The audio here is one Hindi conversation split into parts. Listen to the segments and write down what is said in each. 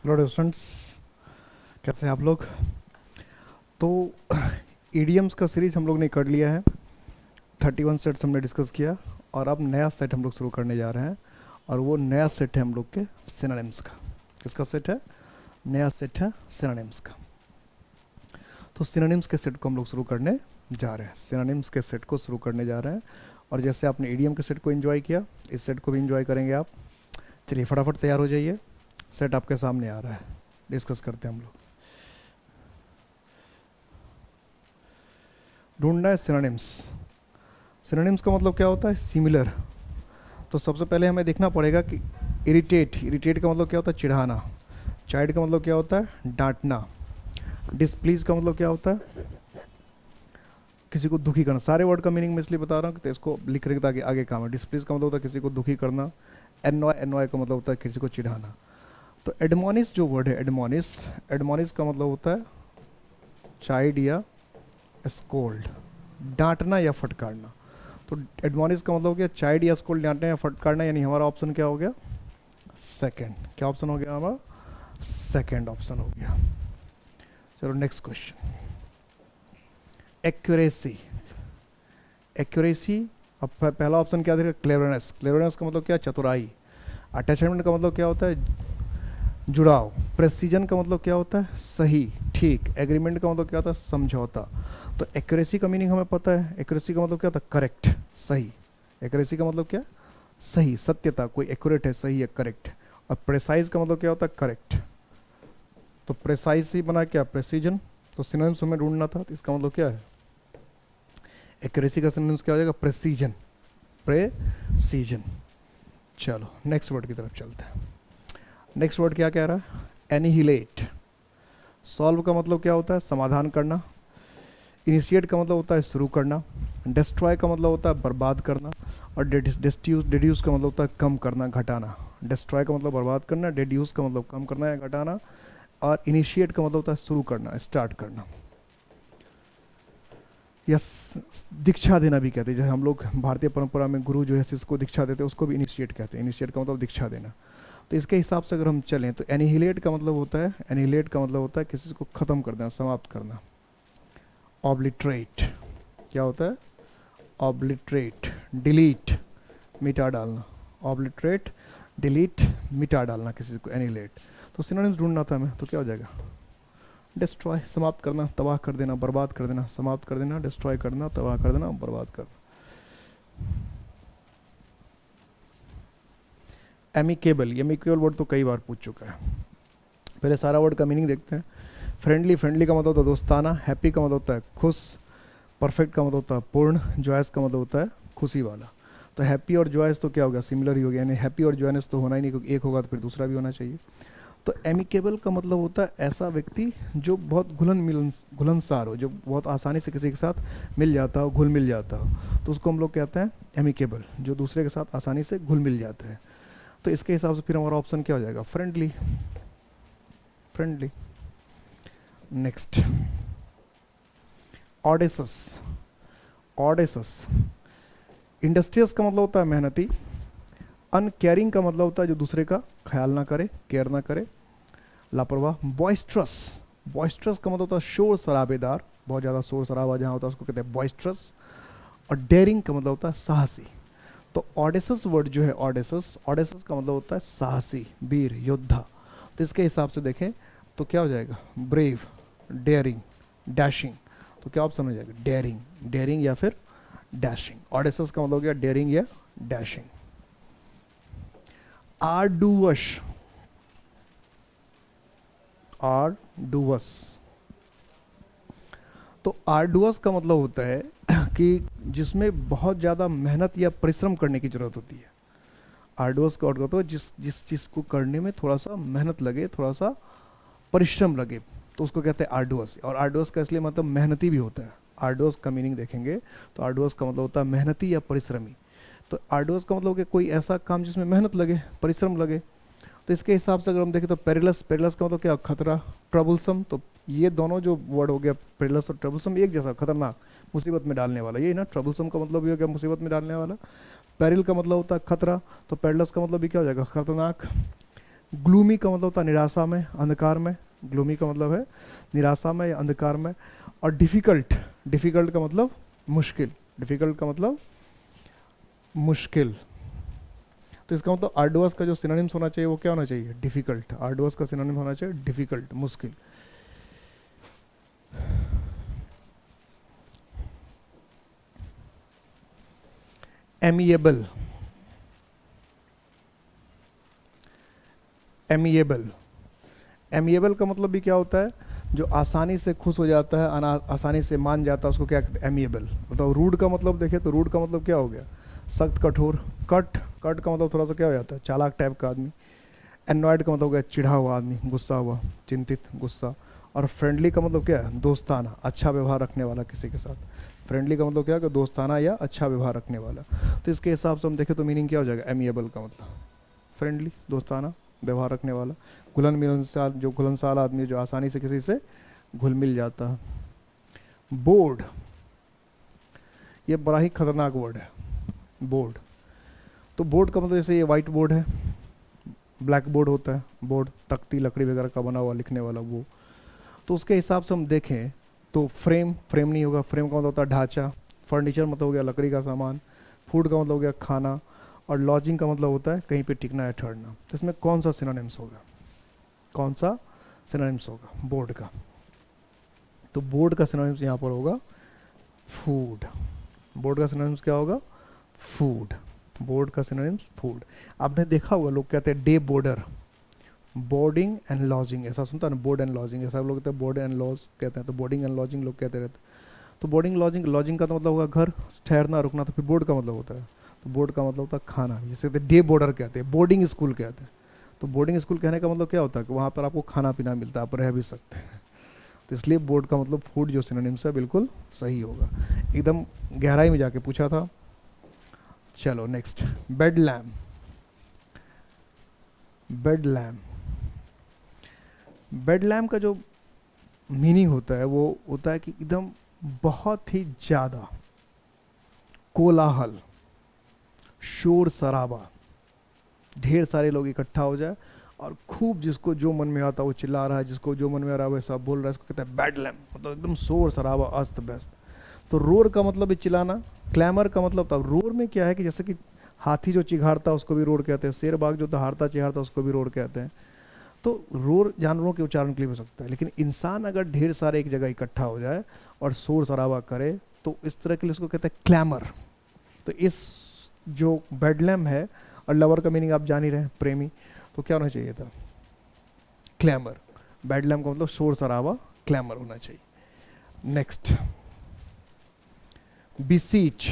हेलो स्टूडेंट्स, कैसे हैं आप लोग। तो ईडीएम्स का सीरीज हम लोग ने कर लिया है। 31 सेट्स हमने डिस्कस किया और अब नया सेट हम लोग शुरू करने जा रहे हैं। और वो नया सेट है हम लोग के सिनोनिम्स का। किसका सेट है? नया सेट है सिनोनिम्स का। तो सिनोनिम्स के सेट को हम लोग शुरू करने जा रहे हैं। सिनोनिम्स के सेट को शुरू करने जा रहे हैं। और जैसे आपने ईडीएम के सेट को एंजॉय किया, इस सेट को भी एंजॉय करेंगे आप। चलिए फटाफट तैयार हो जाइए। सेट आपके सामने आ रहा है, डिस्कस करते हैं हम लोग। ढूंढना है सिनोनिम्स। सिनोनिम्स का मतलब क्या होता है? सिमिलर। तो सबसे पहले हमें देखना पड़ेगा कि इरिटेट, इरिटेट का मतलब क्या होता है? चिढ़ाना। चाइल्ड का मतलब क्या होता है? डांटना। डिसप्लीज का मतलब क्या होता है? किसी को दुखी करना। सारे वर्ड का मीनिंग मैं इसलिए बता रहा हूँ कि इसको लिख रहे ताकि आगे काम है। डिसप्लीज का मतलब होता है किसी को दुखी करना। एनॉय, एनॉय का मतलब होता है किसी को चिढ़ाना। तो एडमोनिश जो वर्ड है, एडमोनिश, एडमोनिश का मतलब होता है चाइल्ड या स्कोल्ड, डांटना या फटकारना। तो एडमोनिश का मतलब हो गया चाइल्ड या स्कोल्ड, डांटना या फटकारना। यानी हमारा ऑप्शन क्या हो गया? सेकंड। क्या ऑप्शन हो गया हमारा? सेकंड ऑप्शन हो गया। चलो नेक्स्ट क्वेश्चन। एक्यूरेसी। एक्यूरेसी। अब पहला ऑप्शन क्या देगा? क्लेवरनेस। क्लेवरनेस का मतलब क्या? चतुराई। अटैचमेंट का मतलब क्या होता है? जुड़ाव। प्रेसिजन का मतलब क्या होता है? सही, ठीक। एग्रीमेंट का मतलब क्या होता है? समझौता। तो एक्यूरेसी का मीनिंग हमें पता है। एक्यूरेसी का मतलब क्या होता है? करेक्ट, सही। एक्यूरेसी का मतलब क्या? सही, सत्यता। कोई एक्यूरेट है, सही है, करेक्ट। और प्रेसाइज का मतलब क्या होता है? करेक्ट। तो प्रेसाइज ही बना क्या? प्रेसिजन। तो सिनोनिम्स हमें ढूंढना था, तो इसका मतलब क्या है? एक्यूरेसी का सिनोनिम्स क्या हो जाएगा? Precision, precision. चलो नेक्स्ट वर्ड की तरफ चलते हैं। नेक्स्ट वर्ड क्या कह रहा है? एनिहिलेट। सॉल्व का मतलब क्या होता है? समाधान करना। इनिशिएट का मतलब होता है शुरू करना। डिस्ट्रॉय का मतलब होता है बर्बाद करना। और डिड्यूस का मतलब होता है कम करना, घटाना। डिस्ट्रॉय का मतलब बर्बाद करना, डिड्यूस का मतलब कम करना या घटाना, और इनिशिएट का मतलब होता है शुरू करना, स्टार्ट करना। या दीक्षा देना भी कहते हैं। जैसे हम लोग भारतीय परंपरा में गुरु जो है शिष्य को दीक्षा देते हैं, उसको भी इनिशिएट कहते हैं। इनिशिएट का मतलब दीक्षा देना। तो इसके हिसाब से अगर हम चलें तो एनिहिलेट का मतलब होता है, एनिहिलेट का मतलब होता है किसी को ख़त्म कर देना, समाप्त करना। ऑब्लिटरेट क्या होता है? ऑब्लिटरेट, डिलीट, मिटा डालना। ऑब्लिटरेट, डिलीट, मिटा डालना किसी को, एनिहिलेट। तो सिनोनिम्स ढूंढना था हमें, तो क्या हो जाएगा? डिस्ट्रॉय, समाप्त करना, तबाह कर देना, बर्बाद कर देना। समाप्त कर देना, डिस्ट्रॉय करना, तबाह कर देना, बर्बाद करना। एमिकेबल, एमिकेबल वर्ड तो कई बार पूछ चुका है। पहले सारा वर्ड का मीनिंग देखते हैं। फ्रेंडली, फ्रेंडली का मतलब होता है दोस्ताना। हैप्पी का मतलब होता है खुश। परफेक्ट का मतलब होता है पूर्ण। जॉयस का मतलब होता है खुशी वाला। तो हैप्पी और जॉयस तो क्या होगा? सिमिलर ही हो गया। यानी हैप्पी और जॉयनेस तो होना ही नहीं, क्योंकि एक होगा तो फिर दूसरा भी होना चाहिए। तो एमिकेबल का मतलब होता है ऐसा व्यक्ति जो बहुत घुलनसार हो, जो बहुत आसानी से किसी के साथ मिल जाता हो, घुल मिल जाता हो, तो उसको हम लोग कहते हैं एमिकेबल, जो दूसरे के साथ आसानी से घुल मिल जाता है। तो इसके हिसाब से फिर हमारा ऑप्शन क्या हो जाएगा? Friendly, friendly. नेक्स्ट, ऑडेसस। ऑडेसस। इंडस्ट्रियस का मतलब होता है मेहनती। अनकेयरिंग का मतलब होता है जो दूसरे का ख्याल ना करे, केयर ना करे, लापरवाह। बॉइस्ट्रस, बॉइस्ट्रस का मतलब होता है शोर शराबेदार, बहुत ज़्यादा शोर शराबा जहाँ होता है उसको कहते हैं बॉइस्ट्रस। और डेयरिंग का मतलब होता है साहसी। तो ऑडेसस वर्ड जो है, ऑडेसस, ऑडेसस का मतलब होता है साहसी, वीर, योद्धा। तो इसके हिसाब से देखें तो क्या हो जाएगा? Brave, daring, dashing. तो क्या ऑप्शन हो जाएगा? डेयरिंग, डेयरिंग या फिर डैशिंग। ऑडेसस का मतलब हो गया डेयरिंग या डैशिंग। आर्डुवस, आर्डुवस। तो आर्डुवस का मतलब होता है कि जिसमें बहुत ज़्यादा मेहनत या परिश्रम करने की ज़रूरत होती है। आर्डुवस का अर्थ होता है जिस जिस चीज़ को करने में थोड़ा सा मेहनत लगे, थोड़ा सा परिश्रम लगे, तो उसको कहते हैं आर्डुवस। और आर्डुवस का इसलिए मतलब मेहनती भी होता है। आर्डुवस का मीनिंग देखेंगे तो आर्डुवस का मतलब होता है मेहनती या परिश्रमी। तो आर्डुवस का मतलब कि कोई ऐसा काम जिसमें मेहनत लगे, परिश्रम लगे। तो इसके हिसाब से अगर हम देखें तो पेरिलस, पेरिलस का मतलब क्या? खतरा। ट्रबुलसम, तो ये दोनों जो वर्ड हो गया पेरिलस और ट्रबुलसम, एक जैसा, खतरनाक, मुसीबत में डालने वाला। ये ना ट्रबुलसम का मतलब ये हो गया मुसीबत में डालने वाला। पेरिल का मतलब होता है खतरा, तो पेरिलस का मतलब भी क्या हो जाएगा? खतरनाक। ग्लूमी का मतलब होता है निराशा में, अंधकार में। ग्लूमी का मतलब है निराशा में या अंधकार में। और डिफ़िकल्ट, डिफ़िकल्ट का मतलब मुश्किल, डिफ़िकल्ट का मतलब मुश्किल। तो इसका मतलब आर्डुअस का जो सिनोनिम्स होना चाहिए वो क्या होना चाहिए? डिफ़िकल्ट। आर्डुअस का सिनोनिम होना चाहिए डिफ़िकल्ट, मुश्किल। एमिएबल, एमिएबल, एमिएबल का मतलब भी क्या होता है? जो आसानी से खुश हो जाता है, आसानी से मान जाता है, उसको क्या कहते हैं? एमिएबल। मतलब रूड का मतलब देखें तो रूड का मतलब क्या हो गया? सख्त, कठोर। कट, कट का मतलब थोड़ा सा क्या हो जाता है? चालाक टाइप का आदमी। एनॉयड का मतलब हो गया चिढ़ा हुआ आदमी, गुस्सा हुआ, चिंतित, गुस्सा। और फ्रेंडली का मतलब क्या है? दोस्ताना, अच्छा व्यवहार रखने वाला किसी के साथ। फ्रेंडली का मतलब क्या है? दोस्ताना या अच्छा व्यवहार रखने वाला। तो इसके हिसाब से हम देखें तो मीनिंग क्या हो जाएगा? एमिएबल का मतलब फ्रेंडली, दोस्ताना, व्यवहार रखने वाला। घुलन मिलनसार, जो घुलनसार आदमी जो आसानी से किसी से घुल मिल जाता है। बोर्ड, ये बड़ा ही खतरनाक वर्ड है, बोर्ड। तो बोर्ड का मतलब जैसे ये वाइट बोर्ड है, ब्लैक बोर्ड होता है बोर्ड, तख्ती लकड़ी वगैरह का बना हुआ लिखने वाला वो। तो उसके हिसाब से हम देखें तो फ्रेम, फ्रेम नहीं होगा, फ्रेम का मतलब होता है ढांचा। फर्नीचर मतलब हो गया लकड़ी का सामान। फूड का मतलब हो गया खाना। और लॉजिंग का मतलब होता है कहीं पे टिकना या ठहरना। तो इसमें कौन सा सिनोनिम्स होगा? कौन सा सिनोनिम्स होगा बोर्ड का? तो बोर्ड का सिनोनिम्स यहाँ पर होगा फूड। बोर्ड का सिनोनिम्स क्या होगा? फूड। बोर्ड का सिनोनिम्स फूड। आपने देखा होगा लोग कहते हैं day border, boarding and lodging, ऐसा सुनता है ना, बोर्ड एंड लॉजिंग, ऐसा लोग कहते हैं बोर्ड एंड लॉज कहते हैं। तो बोर्डिंग एंड लॉजिंग लोग कहते रहते हैं। तो बोर्डिंग लॉजिंग, लॉजिंग का तो मतलब होगा घर, ठहरना, रुकना। तो फिर बोर्ड का मतलब होता है, तो बोर्ड का मतलब होता है खाना, जैसे डे बोर्डर कहते हैं, बोर्डिंग स्कूल कहते हैं। तो बोर्डिंग स्कूल कहने का मतलब क्या होता है? कि वहाँ पर आपको खाना पीना मिलता है, आप रह भी सकते हैं। तो इसलिए बोर्ड का मतलब फूड जो सिनोनिम्स है बिल्कुल सही होगा। एकदम गहराई में जाके पूछा था। चलो next, bed lamp. Bed lamp, bed lamp का जो मीनिंग होता है वो होता है कि एकदम बहुत ही ज़्यादा कोलाहल, शोर शराबा, ढेर सारे लोग इकट्ठा हो जाए और खूब जिसको जो मन में आता है वो चिल्ला रहा है, जिसको जो मन में आ रहा है वैसा बोल रहा है, इसको कहते हैं बेड लैम्प। मतलब एकदम शोर शराबा, अस्त व्यस्त। तो रोर का मतलब है चिल्लाना। क्लैमर का मतलब था, रोर में क्या है कि जैसे कि हाथी जो चिघाड़ता है उसको भी रोर कहते हैं, शेर बाघ जो दहाड़ता चिहाड़ता उसको भी रोर कहते हैं। तो रोर जानवरों के उच्चारण के लिए हो सकता है, लेकिन इंसान अगर ढेर सारे एक जगह इकट्ठा हो जाए और शोर शराबा करे तो इस तरह के लिए उसको कहते हैं क्लैमर। तो इस जो बेडलैम है, और लवर का मीनिंग आप जान ही रहे हैं, प्रेमी, तो क्या होना चाहिए था? क्लैमर। बेडलैम का मतलब शोर शराबा, क्लैमर होना चाहिए। नेक्स्ट, बिसीच।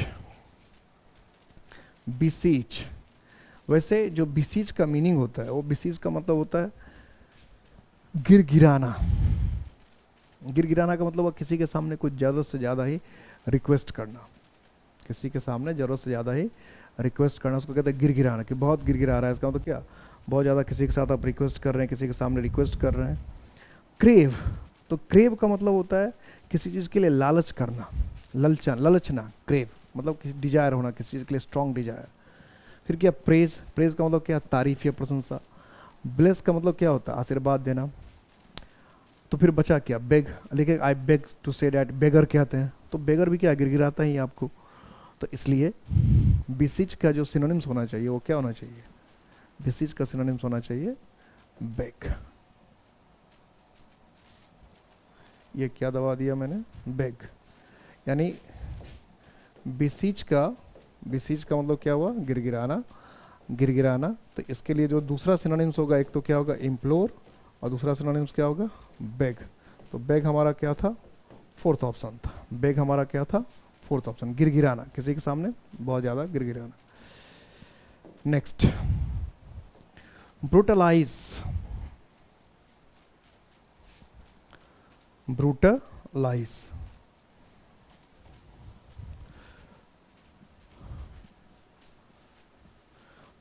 बिसीच, वैसे जो बिसीच का मीनिंग होता है वो बिसीच का मतलब होता है गिरगिराना। गिरगिराना का मतलब किसी के सामने कुछ ज़रूरत से ज़्यादा ही रिक्वेस्ट करना, किसी के सामने ज़रूरत से ज़्यादा ही रिक्वेस्ट करना, उसको कहते हैं गिरगिराना, कि बहुत गिरगिरा रहा है। इसका मतलब क्या? बहुत ज़्यादा किसी के साथ आप रिक्वेस्ट कर रहे हैं, किसी के सामने रिक्वेस्ट कर रहे हैं। क्रेव, तो क्रेव का मतलब होता है किसी चीज़ के लिए लालच करना, ललचना। क्रेव मतलब किसी डिजायर होना, किसी चीज़ के लिए स्ट्रॉन्ग डिजायर। फिर क्या? प्रेज, प्रेज का मतलब क्या? तारीफ या प्रशंसा। ब्लेस का मतलब क्या होता है? आशीर्वाद देना। तो फिर बचा क्या? बेग, लेकिन I beg to say that, beggar कहते हैं। तो बेगर भी क्या? गिरगिराता ही आपको। तो इसलिए बिसिज का जो सिनोनिम्स होना चाहिए वो क्या होना चाहिए? बिसिज का सिनोनिम्स होना चाहिए बेग। ये क्या दबा दिया मैंने? बेग। यानी बिसिज का मतलब क्या हुआ? गिरगिराना, गिरगिराना। तो इसके लिए जो दूसरा सिनोनिम्स होगा, एक तो क्या होगा? इम्प्लोर, और दूसरा सिनोनिम्स क्या होगा? बेग। तो बेग हमारा क्या था? फोर्थ ऑप्शन था। बेग हमारा क्या था? फोर्थ ऑप्शन, गिरगिराना, किसी के सामने बहुत ज़्यादा गिरगिराना। नेक्स्ट, ब्रूटलाइज। ब्रूटलाइज,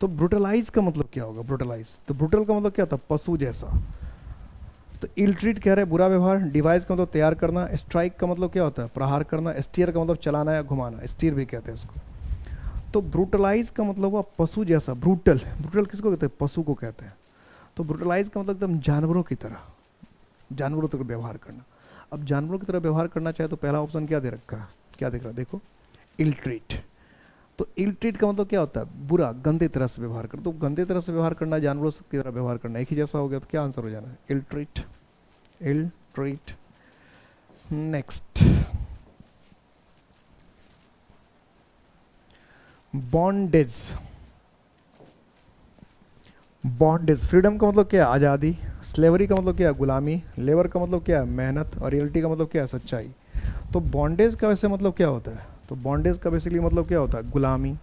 तो ब्रूटलाइज का मतलब क्या होगा? ब्रूटलाइज, तो ब्रूटल का मतलब क्या था? पशु जैसा। तो इल ट्रीट कह रहे हैं बुरा व्यवहार। डिवाइस का मतलब तैयार करना। स्ट्राइक का मतलब क्या होता है? प्रहार करना। स्टीयर का मतलब चलाना या घुमाना, स्टीयर भी कहते हैं इसको। तो ब्रूटलाइज का मतलब हुआ पशु जैसा। ब्रूटल, ब्रूटल किसको कहते हैं? पशु को कहते हैं। तो ब्रूटलाइज का मतलब एकदम जानवरों की तरह, जानवरों तक व्यवहार करना। अब जानवरों की तरह व्यवहार करना चाहे तो पहला ऑप्शन क्या दे रखा है, क्या दिख रहा है, देखो इल ट्रीट। तो इल ट्रीट का मतलब क्या होता है, बुरा, गंदे तरह से व्यवहार कर। तो गंदे तरह से व्यवहार करना, जानवरों की तरह व्यवहार करना एक ही जैसा हो गया, तो क्या आंसर हो जाना है, ill treat, ill treat. Next, bondage. Bondage, freedom का मतलब क्या है, आज़ादी। स्लेवरी का मतलब क्या है, गुलामी। लेबर का मतलब क्या है, मेहनत। और रियलिटी का मतलब क्या है, सच्चाई। तो बॉन्डेज का वैसे मतलब क्या होता है, तो बॉन्डेज का बेसिकली मतलब क्या होता है, गुलामी।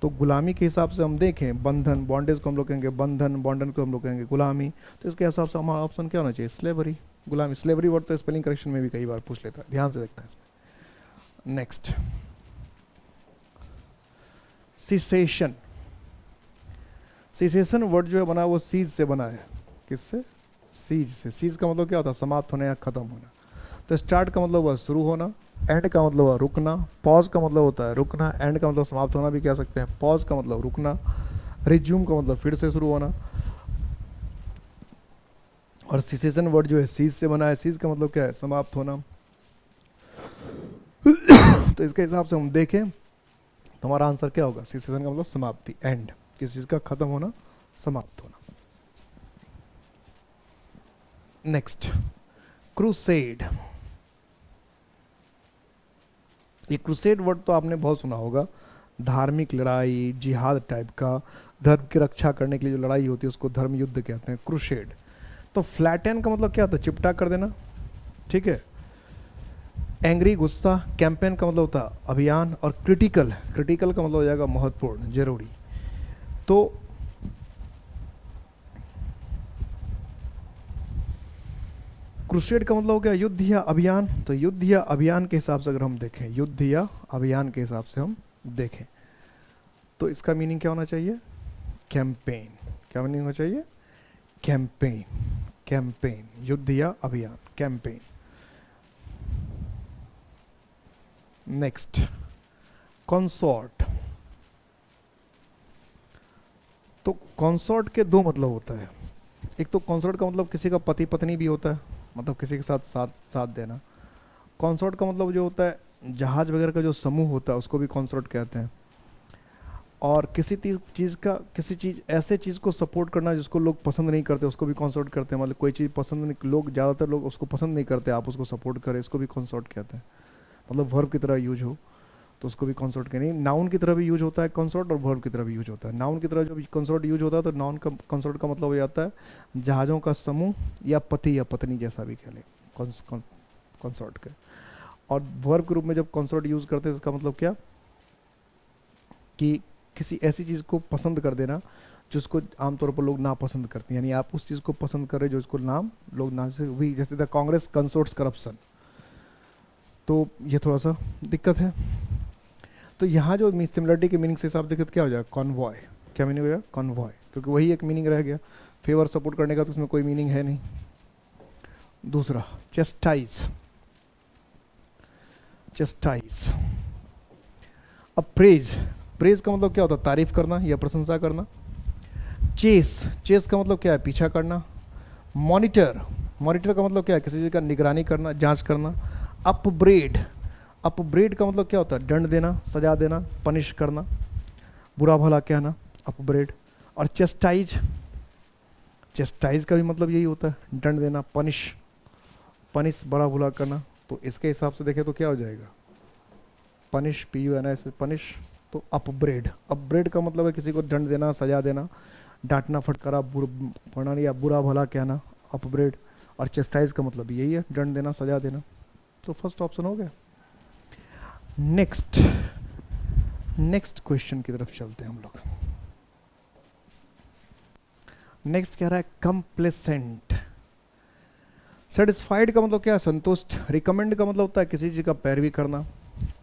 तो गुलामी के हिसाब से हम देखें, बंधन, बॉन्डेज को हम लोग कहेंगे बंधन, बॉन्डन को हम लोग कहेंगे गुलामी। तो इसके हिसाब से हमारा ऑप्शन क्या होना चाहिए, स्लेवरी, गुलामी। स्लेवरी वर्ड तो स्पेलिंग करेक्शन में भी कई बार पूछ लेता है, ध्यान से देखना है इसमें। Next, cessation. सिसेशन वर्ड जो है बना वो सीज से बना है, किससे, सीज से। सीज का मतलब क्या होता है, समाप्त होना या खत्म होना। तो स्टार्ट का मतलब हुआ शुरू होना, एंड का मतलब हुआ रुकना, पॉज का मतलब होता है रुकना, एंड का मतलब समाप्त होना भी कह सकते हैं, पॉज का मतलब रुकना, रिज्यूम का मतलब फिर से शुरू होना। और सिसेशन वर्ड जो है सीज से बना है, सीज का मतलब क्या है, समाप्त होना। तो इसके हिसाब से हम देखें तो हमारा आंसर क्या होगा, सिसेशन का मतलब समाप्ति, एंड, किसी चीज का खत्म होना, समाप्त होना। Next, crusade. ये क्रूसेड वर्ड तो आपने बहुत सुना होगा, धार्मिक लड़ाई, जिहाद टाइप का, धर्म की रक्षा करने के लिए जो लड़ाई होती है उसको धर्म युद्ध कहते हैं, क्रूसेड। तो फ्लैटन का मतलब क्या होता है, चिपटा कर देना, ठीक है। एंग्री, गुस्सा। कैंपेन का मतलब होता है अभियान। और क्रिटिकल, क्रिटिकल का मतलब हो जाएगा महत्वपूर्ण, जरूरी। तो क्रूसेड का मतलब हो गया युद्ध या अभियान। तो युद्ध या अभियान के हिसाब से अगर हम देखें, युद्ध या अभियान के हिसाब से हम देखें तो इसका मीनिंग क्या होना चाहिए, कैंपेन। क्या मीनिंग होना चाहिए, कैंपेन, कैंपेन, युद्ध या अभियान, कैंपेन। Next, consort. तो कंसॉर्ट के दो मतलब होता है। एक तो कंसॉर्ट का मतलब किसी का पति पत्नी भी होता है, मतलब किसी के साथ साथ साथ देना। कंसॉर्ट का मतलब जो होता है जहाज वगैरह का जो समूह होता है उसको भी कंसॉर्ट कहते हैं। और किसी चीज़ का, किसी चीज़, ऐसे चीज़ को सपोर्ट करना जिसको लोग पसंद नहीं करते उसको भी कंसॉर्ट करते हैं। मतलब कोई चीज़ पसंद नहीं, लोग ज़्यादातर लोग उसको पसंद नहीं करते, आप उसको सपोर्ट करें, इसको भी कंसॉर्ट कहते हैं। मतलब वर्ब की तरह यूज हो तो उसको भी कंसॉर्ट के नहीं, नाउन की तरह भी यूज होता है कंसॉर्ट, और वर्ब की तरह भी यूज होता है। नाउन की तरह जब कंसॉर्ट यूज होता है तो नाउन का कंसॉर्ट का मतलब हो जाता है जहाज़ों का समूह या पति या पत्नी जैसा भी कह लें कंसॉर्ट के। और वर्ब के रूप में जब कंसॉर्ट यूज करते हैं इसका मतलब क्या, कि किसी ऐसी चीज़ को पसंद कर देना जिसको आमतौर पर लोग नापसंद करते हैं, यानी आप उस चीज़ को पसंद कर रहे जो इसको नाम लोग नाम से भी, जैसे द कांग्रेस कंसोर्ट्स करप्शन। तो ये थोड़ा सा दिक्कत है। तो यहाँ जो सिमिलरिटी के मीनिंग से हिसाब देखें तो क्या हो जाएगा, कॉन्वॉय। क्या मीनिंग हो जाएगा, कॉन्वॉय, क्योंकि वही एक मीनिंग रह गया। फेवर सपोर्ट करने का तो उसमें कोई मीनिंग है नहीं। दूसरा, चेस्टाइज, चेस्टाइज। अब प्रेज, प्रेज का मतलब क्या होता है, तारीफ करना या प्रशंसा करना। चेस, चेस का मतलब क्या है, पीछा करना। मॉनिटर, मॉनिटर का मतलब क्या है, किसी चीज़ का निगरानी करना, जांच करना। अपब्रेड, अपब्रेड का मतलब क्या होता है, दंड देना, सजा देना, पनिश करना, बुरा भला कहना, अपब्रेड। और चेस्टाइज, चेस्टाइज का भी मतलब यही होता है, दंड देना, पनिश, पनिश, बुरा भला करना। तो इसके हिसाब से देखें तो क्या हो जाएगा, पनिश, PUNIS, पनिश। तो अपब्रेड, अपब्रेड का मतलब है किसी को दंड देना, सजा देना, डांटना, फटकारा, पढ़ना या बुरा भला कहना, अपब्रेड। और चेस्टाइज का मतलब यही है, दंड देना, सजा देना। तो फर्स्ट ऑप्शन हो गया। नेक्स्ट, नेक्स्ट क्वेश्चन की तरफ चलते हैं हम लोग। नेक्स्ट कह रहा है कंप्लेसेंट। सेटिस्फाइड का मतलब क्या है, संतुष्ट। रिकमेंड का मतलब होता है किसी चीज का पैरवी करना।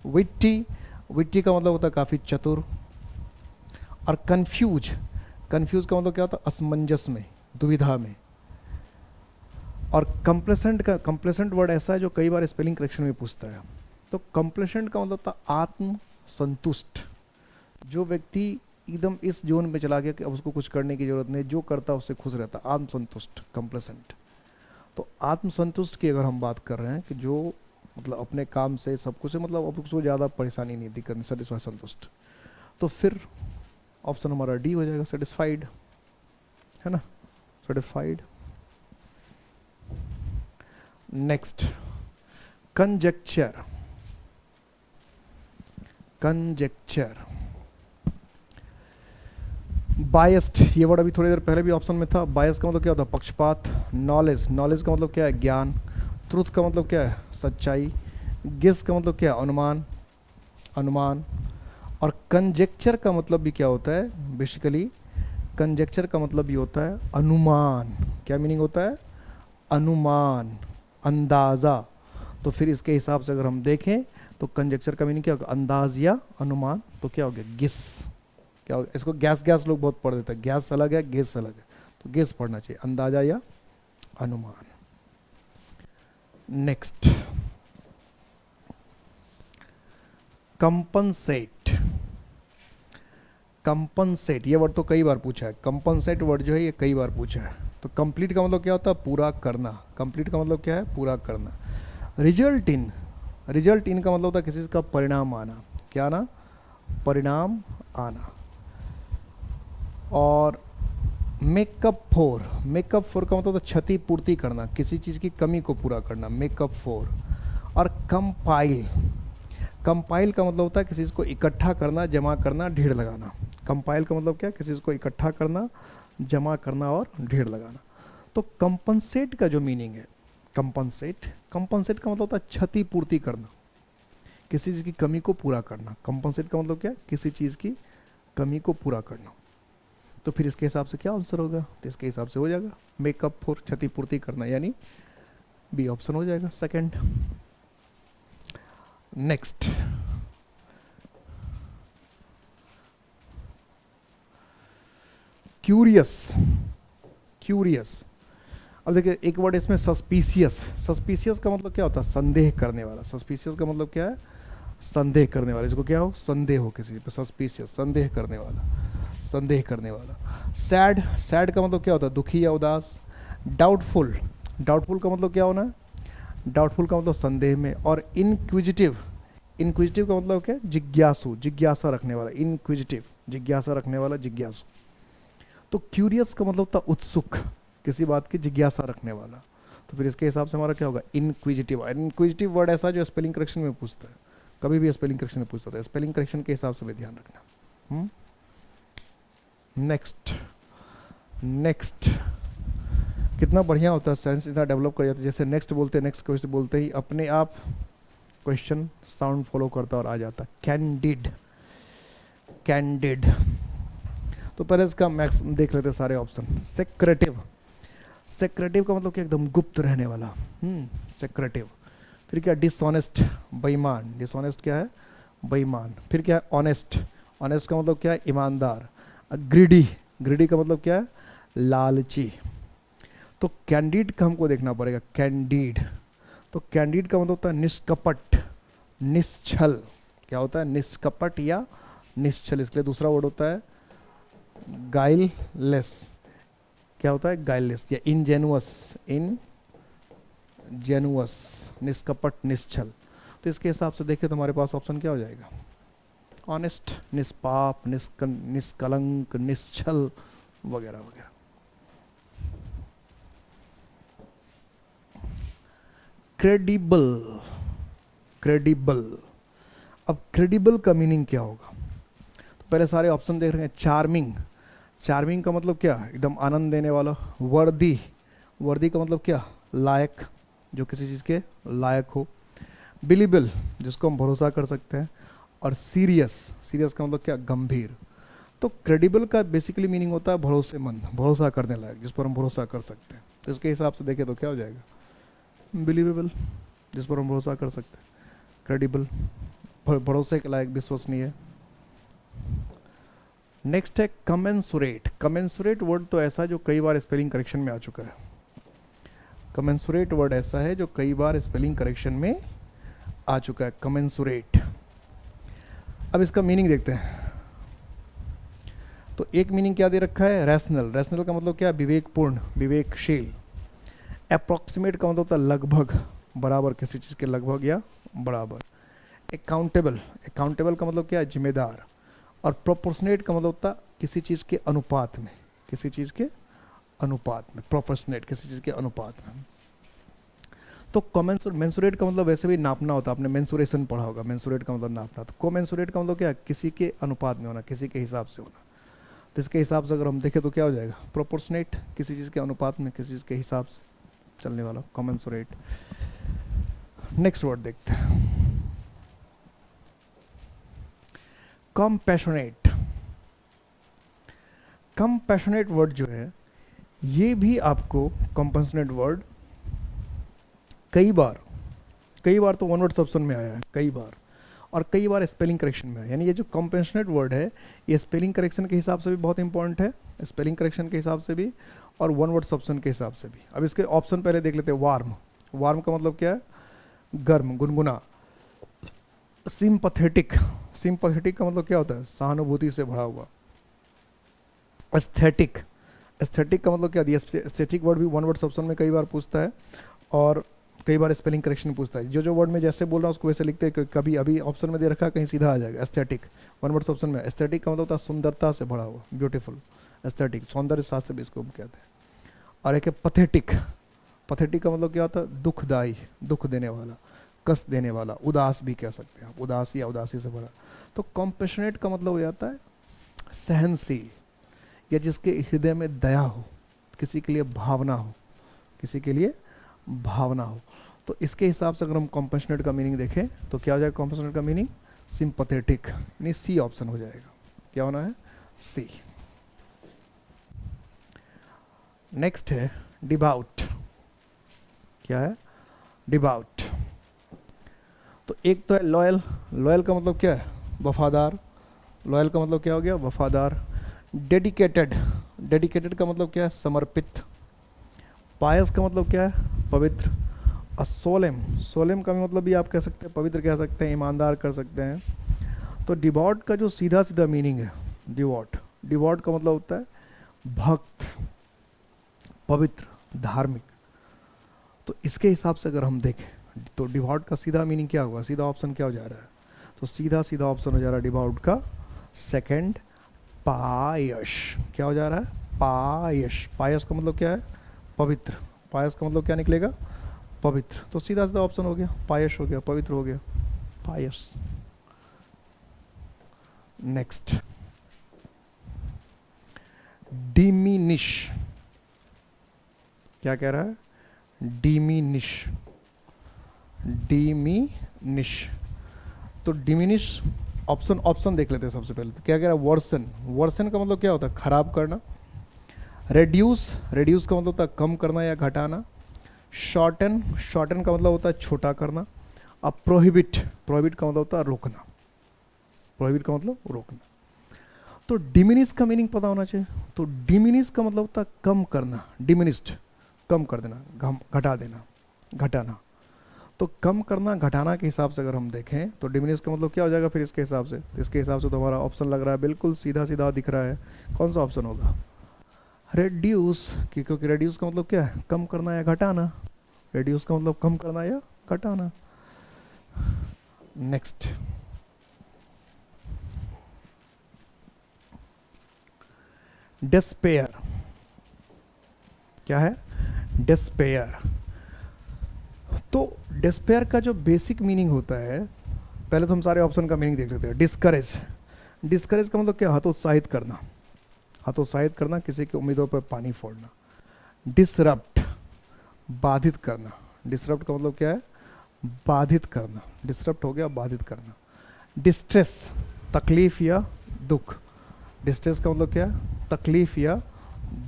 विट्टी, विट्टी का मतलब होता है काफी चतुर। और कंफ्यूज, कंफ्यूज का मतलब क्या होता है, असमंजस में, दुविधा में। और कंप्लेसेंट का, कंप्लेसेंट वर्ड ऐसा है जो कई बार स्पेलिंग करेक्शन में पूछता है। तो कंप्लेसेंट का मतलब होता है आत्म संतुष्ट। जो व्यक्ति एकदम इस जोन में चला गया कि अब उसको कुछ करने की जरूरत नहीं, जो करता उससे खुश रहता, आत्मसंतुष्ट, कंप्लेसेंट। तो आत्मसंतुष्ट की अगर हम बात कर रहे हैं कि जो मतलब अपने काम से सब कुछ है, मतलब अब उसको ज़्यादा परेशानी नहीं, दिक्कत नहीं, सेटिस्फाई, संतुष्ट, तो फिर ऑप्शन हमारा डी हो जाएगा, सेटिस्फाइड, है ना, satisfied. Next, conjecture, conjecture, biased, ये वर्ड अभी थोड़ी देर पहले भी ऑप्शन में था। बायस का मतलब क्या होता है, पक्षपात। नॉलेज, नॉलेज का मतलब क्या है, ज्ञान। ट्रूथ का मतलब क्या है, सच्चाई। गेस का मतलब क्या है, अनुमान, अनुमान। और कंजेक्चर का मतलब भी क्या होता है, बेसिकली कंजेक्चर का मतलब भी होता है अनुमान। क्या मीनिंग होता है, अनुमान, अंदाज़ा। तो फिर इसके हिसाब से अगर हम देखें तो कंजेक्चर का मीनिंग क्या होगा, अंदाज या अनुमान। तो क्या हो गया, गेस। क्या होगा, इसको गैस गैस लोग बहुत पढ़ देते हैं, गैस अलग है, गेस अलग है, तो गेस पढ़ना चाहिए, अंदाजा या अनुमान। नेक्स्ट, कंपनसेट, कंपनसेट, ये वर्ड तो कई बार पूछा है, कंपनसेट वर्ड जो है ये कई बार पूछा है। तो कंप्लीट का मतलब क्या होता है, पूरा करना। कंप्लीट का मतलब क्या है, पूरा करना। रिजल्ट इन, रिजल्ट इन का मतलब होता है किसी चीज़ का परिणाम आना। क्या आना, परिणाम आना। और मेकअप फॉर, मेकअप फॉर का मतलब होता है क्षति पूर्ति करना, किसी चीज़ की कमी को पूरा करना, मेकअप फॉर। और कंपाइल, कंपाइल का मतलब होता है किसी चीज़ को इकट्ठा करना, जमा करना, ढेर लगाना। कंपाइल का मतलब क्या है, किसी चीज़ को इकट्ठा करना, जमा करना और ढेर लगाना। तो कंपनसेट का जो मीनिंग है, कंपनसेट, कंपनसेट का मतलब होता है क्षतिपूर्ति करना, किसी चीज़ की कमी को पूरा करना। कंपनसेट का मतलब क्या है, किसी चीज़ की कमी को पूरा करना। तो फिर इसके हिसाब से क्या आंसर होगा, तो इसके हिसाब से हो जाएगा मेकअप फॉर, क्षतिपूर्ति करना, यानी बी ऑप्शन हो जाएगा, सेकंड। Next, curious, curious. अब देखिए एक वर्ड इसमें सस्पिशियस, सस्पिशियस का मतलब क्या होता है, संदेह करने वाला। सस्पिशियस का मतलब क्या है, संदेह करने वाला, इसको क्या हो, संदेह हो किसी पे, सस्पिशियस, संदेह करने वाला, संदेह करने वाला। सैड, सैड का मतलब क्या होता है, दुखी या उदास। डाउटफुल, डाउटफुल का मतलब क्या होना है, डाउटफुल का मतलब संदेह में। और इनक्विजिटिव, इनक्विजिटिव का मतलब क्या है, जिज्ञासु, जिज्ञासा रखने वाला, इनक्विजिटिव, जिज्ञासा रखने वाला, जिज्ञासु। तो क्यूरियस का मतलब होता है उत्सुक, किसी बात की जिज्ञासा रखने वाला। तो फिर इसके हिसाब से हमारा क्या होगा, इनक्विजिटिव। इनक्विजिटिव वर्ड ऐसा जो स्पेलिंग करेक्शन में पूछता है, कभी भी स्पेलिंग करेक्शन में पूछता है, स्पेलिंग करेक्शन के हिसाब से भी ध्यान रखना। नेक्स्ट, नेक्स्ट, कितना बढ़िया होता है, सेंस इतना डेवलप कर जाता है। जैसे नेक्स्ट बोलते हैं, नेक्स्ट क्वेश्चन बोलते ही अपने आप क्वेश्चन साउंड फॉलो करता और आ जाता। Candid, candid. तो पहले इसका मैक्स देख लेते हैं सारे ऑप्शन। सेक्रेटिव, सेक्रेटिव का मतलब क्या, एकदम गुप्त रहने वाला, सेक्रेटिव। फिर क्या, डिसऑनेस्ट, बेईमान, डिसऑनेस्ट क्या है, बेईमान। फिर क्या है, ऑनेस्ट, ऑनेस्ट का मतलब क्या है, ईमानदार। ग्रीडी, ग्रीडी का मतलब क्या है, लालची। तो कैंडिड का हमको देखना पड़ेगा, कैंडिड। तो कैंडिड का मतलब होता है निष्कपट, निश्छल। क्या होता है, निष्कपट या निश्छल। इसके लिए दूसरा वर्ड होता है गाइललेस। क्या होता है, गाइललेस या इनजेनुअस, इनजेनुअस, निष्कपट, निश्छल। तो इसके हिसाब से देखें तो हमारे पास ऑप्शन क्या हो जाएगा, ऑनेस्ट, निष्पाप, निष्कलंक, निश्छल वगैरह वगैरह। Credible, credible. अब क्रेडिबल का मीनिंग क्या होगा, तो पहले सारे ऑप्शन देख रहे हैं। चार्मिंग, चार्मिंग का मतलब क्या, एकदम आनंद देने वाला। वर्दी, वर्दी का मतलब क्या, लायक, जो किसी चीज़ के लायक हो। बिलीबल, जिसको हम भरोसा कर सकते हैं। और सीरियस, सीरियस का मतलब क्या, गंभीर। तो क्रेडिबल का बेसिकली मीनिंग होता है भरोसेमंद, भरोसा करने लायक, जिस पर हम भरोसा कर सकते हैं। तो इसके हिसाब से देखें तो क्या हो जाएगा, बिलीवेबल, जिस पर हम भरोसा कर सकते हैं। क्रेडिबल, भरोसे के लायक, विश्वसनीय। नेक्स्ट है कमेंसुरेट। कमेंसुरेट वर्ड तो ऐसा जो कई बार स्पेलिंग करेक्शन में आ चुका है। कमेंसुरेट वर्ड ऐसा है जो कई बार स्पेलिंग करेक्शन में आ चुका है, कमेंसुरेट। अब इसका मीनिंग देखते हैं। तो एक मीनिंग क्या दे रखा है, रैशनल। रैशनल का मतलब क्या है, विवेकपूर्ण, विवेकशील। अप्रॉक्सीमेट का मतलब होता है लगभग, बराबर, किसी चीज़ के लगभग या बराबर। अकाउंटेबल, अकाउंटेबल का मतलब क्या है, जिम्मेदार। और प्रोपोर्शनेट का मतलब होता है किसी चीज़ के अनुपात में, किसी चीज़ के अनुपात में, प्रोपोर्शनेट, किसी चीज़ के अनुपात में। तो मेंसुरेट का मतलब वैसे भी नापना होता है, आपने मेंसुरेशन पढ़ा होगा, मेंसुरेट का मतलब नापना। तो कोमेंसुरेट का मतलब क्या है, किसी के अनुपात में होना, किसी के हिसाब से होना। तो इसके हिसाब से अगर हम देखें तो क्या हो जाएगा, प्रोपोर्शनेट, किसी चीज़ के अनुपात में, किसी चीज़ के हिसाब से चलने वाला, कमेंसुरेट। नेक्स्ट वर्ड देखते हैं, कंपैशनेट। कंपैशनेट वर्ड जो है, ये भी आपको कंपैशनेट वर्ड कई बार तो वन वर्ड ऑप्शन में आया है कई बार, और कई बार स्पेलिंग करेक्शन में है। यानी ये जो कंपैशनेट वर्ड है, ये स्पेलिंग करेक्शन के हिसाब से भी बहुत इंपॉर्टेंट है, स्पेलिंग करेक्शन के हिसाब से भी, और वन वर्ड ऑप्शन के हिसाब से भी। अब इसके ऑप्शन पहले देख लेते हैं। वार्म, वार्म का मतलब क्या है, गर्म, गुनगुना। सिंपैथेटिक, सिंपैथेटिक का मतलब क्या होता है, सहानुभूति से भरा हुआ। एस्थेटिक, एस्थेटिक का मतलब क्या दिया, एस्थेटिक वर्ड भी वन वर्ड ऑप्शन में कई बार पूछता है, और कई बार स्पेलिंग करेक्शन पूछता है। जो वर्ड में जैसे बोल रहा हूँ उसको वैसे लिखते हैं, कभी अभी ऑप्शन में दे रखा है, कहीं सीधा आ जाएगा। एस्थेटिक वन वर्ड ऑप्शन में। एस्थेटिक का मतलब होता है सुंदरता से भरा हुआ, ब्यूटीफुल। एस्थेटिक सौंदर्य शास्त्र भी इसको कहते हैं। और एक है पथेटिक, पथेटिक का मतलब क्या होता है, दुखदाई, दुख देने वाला, कष्ट देने वाला, उदास भी कह सकते हैं आप, उदासी या उदासी से भरा। तो कॉम्पेशनेट का मतलब हो जाता है सहनशील, या जिसके हृदय में दया हो, किसी के लिए भावना हो, किसी के लिए भावना हो। तो इसके हिसाब से अगर हम कॉम्पेशनेट का मीनिंग देखें तो क्या हो जाएगा, कॉम्पेशनेट का मीनिंग सिंपैथेटिक, यानी सी ऑप्शन हो जाएगा। क्या होना है, सी। नेक्स्ट है डिवाउट। क्या है, डिवाउट। तो एक तो है लॉयल, लॉयल का मतलब क्या है, वफादार। लॉयल का मतलब क्या हो गया, वफादार। डेडिकेटेड, डेडिकेटेड का मतलब क्या है, समर्पित। पायस का मतलब क्या है, पवित्र। और सोलेम, सोलेम का भी मतलब भी आप कह सकते हैं, पवित्र कह सकते हैं, ईमानदार कर सकते हैं। तो डिवॉट का जो सीधा सीधा मीनिंग है, डिवॉट, डिवॉट का मतलब होता है भक्त, पवित्र, धार्मिक। तो इसके हिसाब से अगर हम देखें तो डिवॉट का सीधा मीनिंग क्या होगा, सीधा ऑप्शन क्या हो जा रहा है, तो सीधा सीधा ऑप्शन हो जा रहा है डिवॉट का सेकंड, पायश। क्या हो जा रहा है, पायश। पायस का मतलब क्या है, पवित्र। पायस का मतलब क्या निकलेगा, पवित्र। तो सीधा सीधा ऑप्शन हो गया, पायश हो गया, पवित्र हो गया, पायस। Next, diminish. क्या कह रहा है, डिमिनिश, डिमिनिश। तो डिमिनिश ऑप्शन, ऑप्शन देख लेते हैं सबसे पहले। तो क्या कह रहा है, वर्सन। वर्सन का मतलब क्या होता है, खराब करना। रेड्यूस, रेड्यूस का मतलब होता है कम करना या घटाना। शॉर्टन, शॉर्टन का मतलब होता है छोटा करना। अब प्रोहिबिट, प्रोहिबिट का मतलब होता है रोकना, प्रोहिबिट का मतलब रोकना। तो डिमिनिश का मीनिंग पता होना चाहिए। तो डिमिनिश का मतलब होता है कम करना, डिमिनिस्ड, कम कर देना, घटा देना, घटाना। तो कम करना, घटाना के हिसाब से अगर हम देखें तो डिमिनिश का मतलब क्या हो जाएगा फिर इसके हिसाब से। तो इसके हिसाब से तो हमारा ऑप्शन लग रहा है बिल्कुल सीधा सीधा दिख रहा है। कौन सा ऑप्शन होगा, रेड्यूस। क्योंकि रेड्यूस का मतलब क्या है, कम करना या घटाना। रेड्यूस का मतलब कम करना या घटाना। Next, despair. क्या है, डिस्पेयर। तो डिस्पेयर का जो बेसिक मीनिंग होता है, पहले तो हम सारे ऑप्शन का मीनिंग देख लेते हैं। डिस्करेज, डिस्करेज का मतलब क्या, हतोत्साहित करना, हतोत्साहित करना, किसी की उम्मीदों पर पानी फोड़ना। डिसरप्ट, बाधित करना। डिसरप्ट का मतलब क्या है, बाधित करना। डिसरप्ट हो गया, बाधित करना। डिस्ट्रेस, तकलीफ या दुख। डिस्ट्रेस का मतलब क्या है, तकलीफ या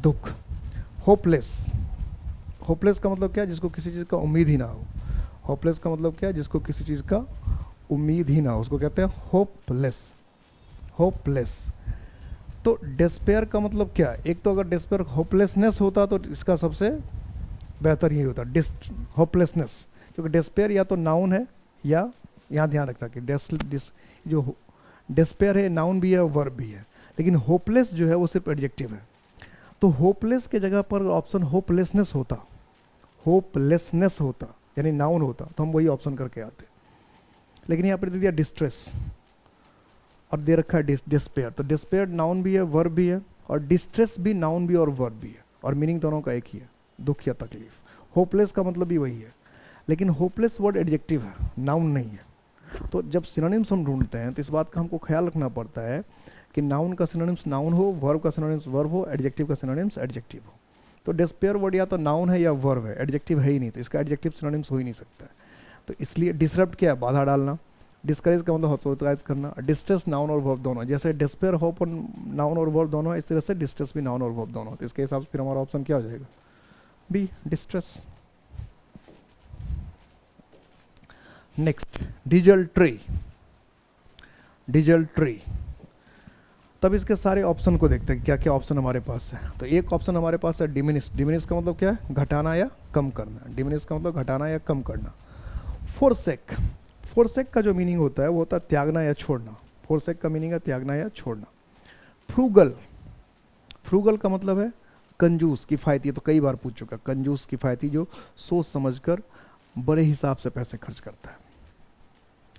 दुख। होपलेस, होपलेस का मतलब क्या है, जिसको किसी चीज़ का उम्मीद ही ना हो। होपलेस का मतलब क्या है, जिसको किसी चीज़ का उम्मीद ही ना हो, उसको कहते हैं होपलेस, होपलेस। तो डिस्पेयर का मतलब क्या है, एक तो अगर डिस्पेयर होपलेसनेस होता तो इसका सबसे बेहतर यही होता, होपलेसनेस। क्योंकि डिस्पेयर या तो नाउन है, या यहाँ ध्यान रखना कि जो डिस्पेयर है नाउन भी है, वर्ब भी है। लेकिन होपलेस जो है वो सिर्फ एडजेक्टिव है। तो होपलेस के जगह पर ऑप्शन होपलेसनेस होता, होपलेसनेस होता यानी नाउन होता, तो हम वही ऑप्शन करके आते। लेकिन यहाँ पर दे दिया डिस्ट्रेस और दे रखा है डिस्पेयर। तो डिस्पेयर नाउन भी है वर्ब भी है, और डिस्ट्रेस भी नाउन भी और वर्ब भी है, और मीनिंग दोनों का एक ही है, दुख या तकलीफ। होपलेस का मतलब भी वही है, लेकिन होपलेस वर्ड एडजेक्टिव है, नाउन नहीं है। तो जब सिनोनिम्स हम ढूंढते हैं तो इस बात का हमको ख्याल रखना पड़ता है कि नाउन का सिनोनिम्स नाउन हो, वर्ब का सिनोनिम्स वर्ब हो, एडजेक्टिव का सिनोनिम्स एडजेक्टिव हो। तो डिस्पेयर वर्ड या तो नाउन है या वर्ब है, एडजेक्टिव है ही नहीं, तो इसका एडजेक्टिव सिनोनिम्स हो ही नहीं सकता है। तो इसलिए डिसरप्ट क्या है, बाधा डालना। डिस्करेज का मतलब हतोत्साहित करना। डिस्ट्रेस नाउन और वर्ब दोनों, जैसे डिस्पेयर होप और नाउन और वर्ब दोनों है, इस तरह से डिस्ट्रेस भी नाउन और वर्ब दोनों। तो इसके हिसाब से फिर हमारा ऑप्शन क्या हो जाएगा, बी, डिस्ट्रेस। नेक्स्ट, डिजल्ट्री। डिजल्ट्री, तब इसके सारे ऑप्शन को देखते हैं क्या क्या ऑप्शन हमारे पास है। तो एक ऑप्शन हमारे पास है डिमिनिश। डिमिनिश का मतलब क्या है, घटाना या कम करना। डिमिनिश का मतलब घटाना या कम करना। फोरसेक, फोरसेक का जो मीनिंग होता है वो होता है त्यागना या छोड़ना। फोरसेक का मीनिंग है त्यागना या छोड़ना। फ्रूगल, फ्रूगल का मतलब है कंजूस, किफ़ायती। तो कई बार पूछ चुका, कंजूस किफ़ायती जो सोच समझकर बड़े हिसाब से पैसे खर्च करता है।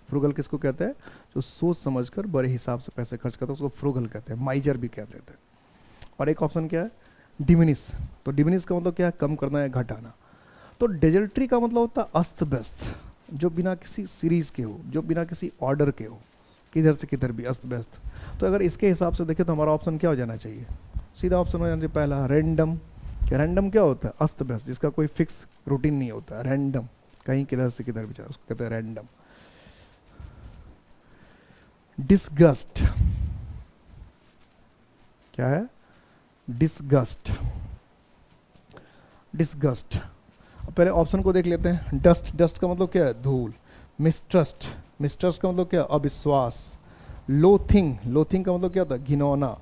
फ्रूगल किसको कहते हैं, जो सोच समझकर बड़े हिसाब से पैसे खर्च करता है, उसको फ्रूगल कहते हैं, माइजर भी कहते थे। और एक ऑप्शन क्या है, डिमिनिश। तो डिमिनिश का मतलब क्या है, कम करना या घटाना। तो डिजल्ट्री का मतलब होता है अस्त व्यस्त, जो बिना किसी सीरीज के हो, जो बिना किसी ऑर्डर के हो, किधर से किधर भी अस्त व्यस्त। तो अगर इसके हिसाब से देखें तो हमारा ऑप्शन क्या हो जाना चाहिए, सीधा ऑप्शन हो जाना चाहिए पहला, रैंडम। रैंडम क्या होता है, अस्त व्यस्त, जिसका कोई फिक्स रूटीन नहीं होता। रैंडम, कहीं किधर से किधर भी जाए, उसको कहते हैं रैंडम। डिसगस्ट, क्या है, डिसगस्ट। डिसगस्ट, पहले ऑप्शन को देख लेते हैं। डस्ट, डस्ट का मतलब क्या है, धूल। मिस्ट्रस्ट, मिस्ट्रस्ट का मतलब क्या है, अविश्वास। लोथिंग, लोथिंग का मतलब क्या होता है, घिनौना।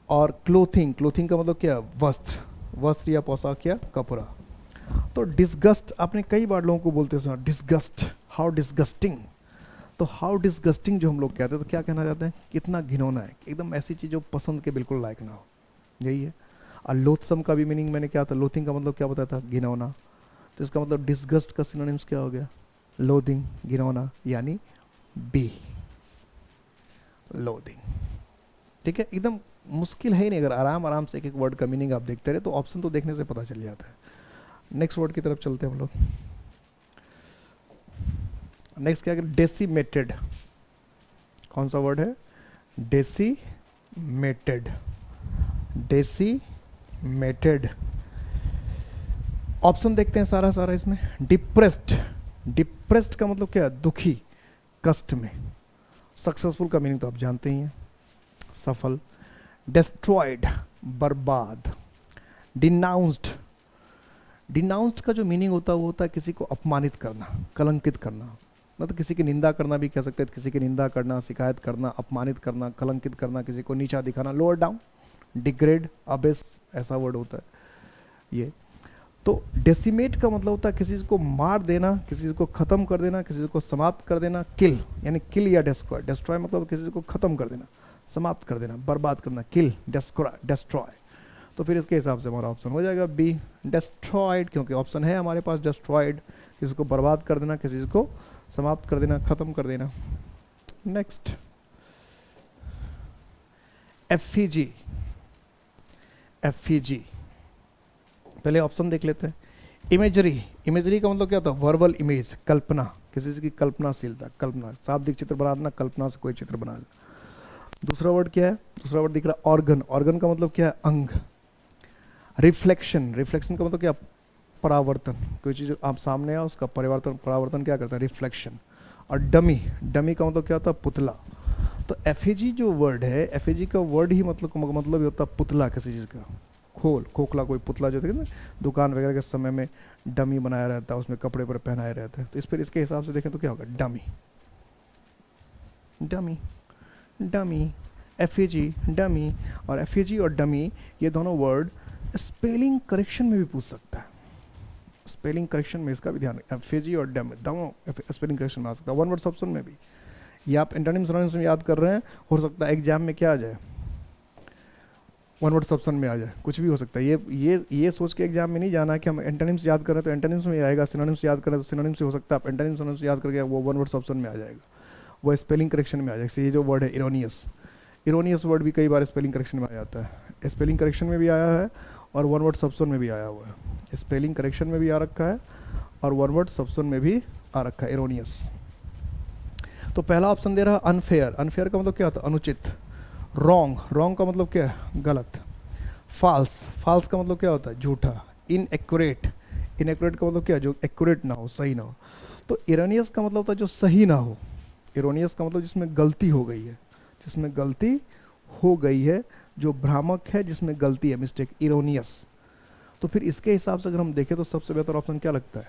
और क्लोथिंग, क्लोथिंग का मतलब क्या है, वस्त्र, वस्त्र या पोशाक या कपड़ा। तो डिसगस्ट आपने कई बार लोगों को बोलते सुना, डिसगस्ट, हाउ डिसगस्टिंग। तो हाउ डिसगस्टिंग जो हम लोग कहते हैं तो क्या कहना चाहते हैं, कितना घिनौना है, एकदम ऐसी चीज़ जो पसंद के बिल्कुल लायक ना हो, यही है। और लोथसम का भी मीनिंग मैंने क्या था, लोथिंग का मतलब क्या बताया था, घिनौना। तो इसका मतलब डिसगस्ट का सिनोनिम्स क्या हो गया, लोथिंग, घिनौना, यानी बी, लोथिंग। ठीक है, एकदम मुश्किल है ही नहीं, अगर आराम आराम से एक एक वर्ड का मीनिंग आप देखते रहे तो ऑप्शन तो देखने से पता चल जाता है। नेक्स्ट वर्ड की तरफ चलते हैं हम लोग। नेक्स्ट क्या, डेसिमेटेड। कौन सा वर्ड है, डेसिमेटेड। डेसिमेटेड, ऑप्शन देखते हैं सारा सारा इसमें। डिप्रेस्ड, डिप्रेस्ड का मतलब क्या है, दुखी, कष्ट में। सक्सेसफुल का मीनिंग तो आप जानते ही हैं, सफल। डिस्ट्रॉयड, बर्बाद। डिनाउंस्ड, डिनाउंस्ड का जो मीनिंग होता है वो होता है किसी को अपमानित करना, कलंकित करना। मतलब किसी की निंदा करना भी कह सकते हैं, किसी की निंदा करना, शिकायत करना, अपमानित करना, कलंकित करना, किसी को नीचा दिखाना, लोअर डाउन। डिग्रेड, अबेस, ऐसा वर्ड होता है ये। तो डेसिमेट का मतलब होता है किसी को मार देना, किसी को ख़त्म कर देना, किसी को समाप्त कर देना। किल यानी किल या डिस्ट्रॉय। डिस्ट्रॉय मतलब किसी को ख़त्म कर देना, समाप्त कर देना, बर्बाद करना। किल, डिस्ट्रॉय। तो फिर इसके हिसाब से हमारा ऑप्शन हो जाएगा बी, डिस्ट्रॉयड, क्योंकि ऑप्शन है हमारे पास डिस्ट्रॉयड, किसी को बर्बाद कर देना, किसी को समाप्त कर देना, ख़त्म कर देना। Next, effigy. एफिजी, पहले ऑप्शन देख लेते हैं। इमेजरी, इमेजरी का मतलब क्या होता है, वर्बल इमेज, कल्पना, किसी की कल्पनाशीलता, कल्पना, शाब्दिक चित्र बनाना, कल्पना से कोई चित्र बनाना। दूसरा वर्ड क्या है, दूसरा वर्ड दिख रहा है ऑर्गन। ऑर्गन का मतलब क्या है, अंग। रिफ्लेक्शन, रिफ्लेक्शन का मतलब क्या, परावर्तन, कोई चीज़ आप सामने है उसका परिवर्तन, परावर्तन क्या करता है, रिफ्लेक्शन। और डमी, डमी का मतलब क्या होता है, पुतला। तो एफएजी जो वर्ड है, एफएजी का वर्ड ही मतलब ही होता है पुतला, किसी चीज़ का खोखला कोई पुतला जो देखते हैं दुकान वगैरह के समय में डमी बनाया रहता है, उसमें कपड़े पर पहनाए रहते हैं। तो इस पर इसके हिसाब से देखें तो क्या होगा, डमी, डमी, डमी, एफएजी, डमी। और एफएजी और डमी ये दोनों वर्ड स्पेलिंग करेक्शन में भी पूछ सकता है, स्पेलिंग करेक्शन में इसका भी ध्यान। एफएजी और डमी दोनों स्पेलिंग करेक्शन में आ सकता है, वन वर्ड ऑप्शन में भी। ये आप एंटोनिम्स सिनोनिम्स में याद कर रहे हैं, हो सकता है एग्जाम में क्या आ जाए, वन वर्ड सब्सन में आ जाए, कुछ भी हो सकता है। ये सोच के एग्जाम में नहीं जाना कि हम एंटोनिम्स याद करें तो एंटोनिम्स में आएगा, सिनोनिम्स याद करें तो सिनोनिम्स से हो सकता है। आप एंटोनिम्स सिनोनिम्स याद करके वो वन वर्ड सब्सन में आ जाएगा, वो स्पेलिंग करेक्शन में आ जाएगा। ये जो वर्ड है इरोनियस, इरोनियस वर्ड भी कई बार स्पेलिंग करेक्शन में आ जाता है। स्पेलिंग करेक्शन में भी आया है और वन वर्ड सब्सन में भी आया हुआ है। स्पेलिंग करेक्शन में भी आ रखा है और वन वर्ड सब्सन में भी आ रखा है इरोनियस। तो पहला ऑप्शन दे रहा है अनफेयर। अनफेयर का मतलब क्या होता है? अनुचित। रॉन्ग, रॉन्ग का मतलब क्या है? गलत। फाल्स, फाल्स का मतलब क्या होता है? झूठा। इनएक्यूरेट, इनएक्यूरेट का मतलब क्या है? जो एक्यूरेट ना हो, सही ना हो। तो इरोनियस का मतलब होता है जो सही ना हो। इरोनियस का मतलब जिसमें गलती हो गई है, जिसमें गलती हो गई है, जो भ्रामक है, जिसमें गलती है, मिस्टेक, इरोनियस। तो फिर इसके हिसाब से अगर हम देखें तो सबसे बेहतर ऑप्शन क्या लगता है?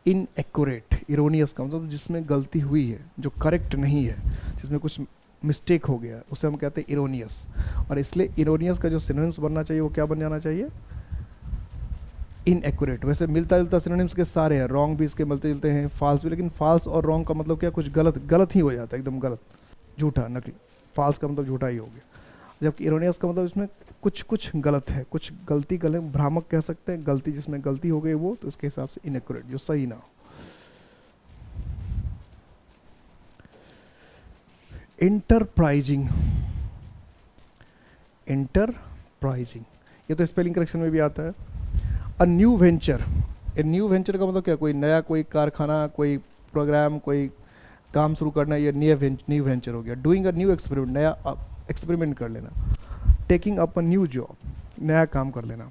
इनएक्यूरेट। इरोनियस का मतलब जिसमें गलती हुई है, जो करेक्ट नहीं है, जिसमें कुछ मिस्टेक हो गया, उसे हम कहते हैं इरोनियस। और इसलिए इरोनियस का जो सिनोनिम्स बनना चाहिए वो क्या बन जाना चाहिए? इनएक्यूरेट। वैसे मिलता जुलता सिनोनिम्स के सारे हैं, रॉन्ग भी इसके मिलते जुलते हैं, फाल्स भी, लेकिन फाल्स और रॉन्ग का मतलब क्या? कुछ गलत, गलत ही हो जाता है, एकदम गलत, झूठा, नकली। फाल्स का मतलब झूठा ही हो गया, जबकि इरोनियस का मतलब इसमें कुछ कुछ गलत है, कुछ गलती, गलत, भ्रामक कह सकते हैं, गलती, जिसमें गलती हो गई वो, तो इसके हिसाब से इनएक्यूरेट, जो सही ना हो। इंटरप्राइजिंग, इंटरप्राइजिंग, ये तो स्पेलिंग करेक्शन में भी आता है। A new venture, a new venture का मतलब क्या? कोई नया, कोई कारखाना, कोई प्रोग्राम, कोई काम शुरू करना, ये न्यू वेंचर हो गया। डूइंग अ न्यू एक्सपेरिमेंट, नया एक्सपेरिमेंट कर लेना। Taking up a new job, नया काम कर लेना।